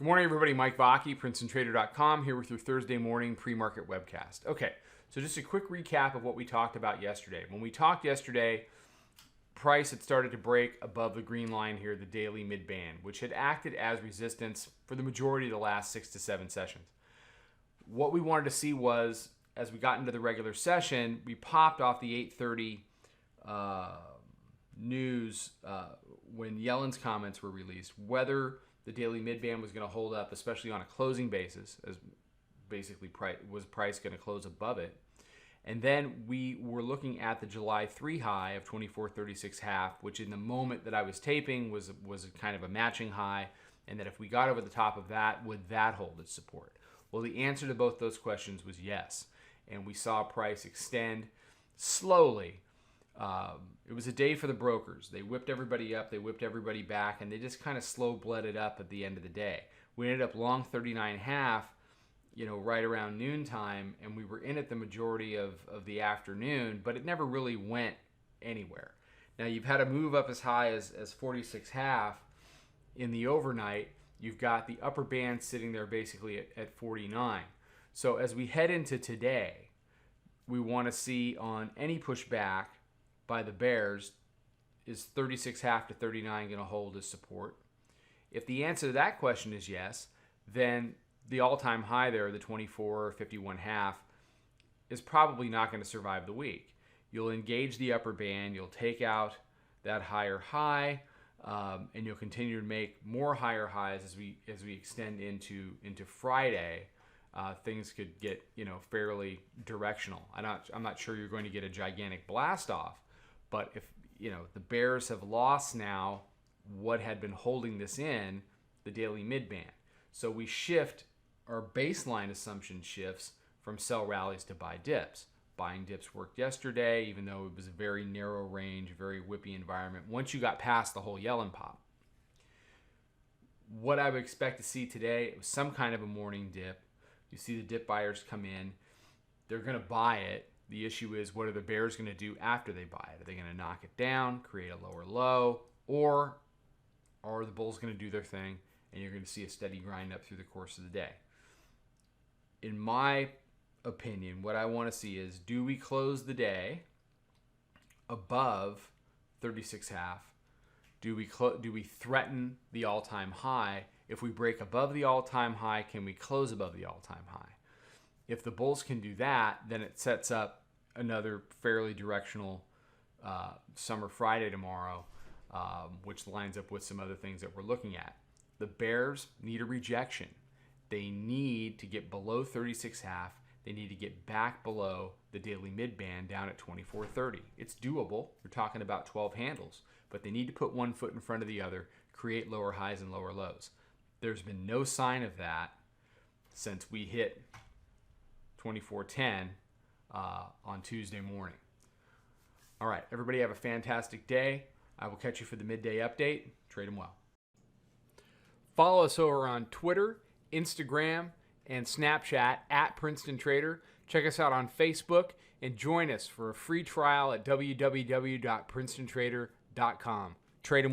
Good morning, everybody. Mike Vacchi, Princetontrader.com, here with your Thursday morning pre-market webcast. Okay, so just a quick recap of what we talked about yesterday. When we talked yesterday, price had started to break above the green line here, the daily mid-band, which had acted as resistance for the majority of the last 6 to 7 sessions. What we wanted to see was, as we got into the regular session, we popped off the 8:30 news when Yellen's comments were released, whether the daily mid-band was going to hold up, especially on a closing basis, as basically price going to close above it. And then we were looking at the July 3 high of 24.36.5, which in the moment that I was taping was kind of a matching high, and that if we got over the top of that, would that hold its support? Well, the answer to both those questions was yes, and we saw price extend slowly. It was a day for the brokers. They whipped everybody up, they whipped everybody back, and they just kind of slow-blooded up at the end of the day. We ended up long 39.5, right around noontime, and we were in it the majority of the afternoon, but it never really went anywhere. Now, you've had a move up as high as 46.5 in the overnight. You've got the upper band sitting there basically at 49. So as we head into today, we want to see on any pushback by the bears, is 36.5 to 39 going to hold as support? If the answer to that question is yes, then the all-time high there, the 24.51.5, is probably not going to survive the week. You'll engage the upper band, you'll take out that higher high, and you'll continue to make more higher highs as we extend into Friday. Things could get fairly directional. I'm not sure you're going to get a gigantic blast off, but if the bears have lost now what had been holding this in, the daily mid-band. So we shift, our baseline assumption shifts from sell rallies to buy dips. Buying dips worked yesterday, even though it was a very narrow range, very whippy environment, once you got past the whole Yellen pop. What I would expect to see today, it was some kind of a morning dip. You see the dip buyers come in. They're going to buy it. The issue is, what are the bears going to do after they buy it? Are they going to knock it down, create a lower low, or are the bulls going to do their thing and you're going to see a steady grind up through the course of the day? In my opinion, what I want to see is, do we close the day above 36.5? Do we threaten the all-time high? If we break above the all-time high, can we close above the all-time high? If the bulls can do that, then it sets up another fairly directional summer Friday tomorrow, which lines up with some other things that we're looking at. The bears need a rejection. They need to get below 36.5. They need to get back below the daily mid-band down at 24.30. It's doable. We're talking about 12 handles, but they need to put one foot in front of the other, create lower highs and lower lows. There's been no sign of that since we hit 24.10 on Tuesday morning. All right, everybody have a fantastic day. I will catch you for the midday update. Trade them well. Follow us over on Twitter, Instagram, and Snapchat at Princeton Trader. Check us out on Facebook and join us for a free trial at www.princetontrader.com. Trade them well.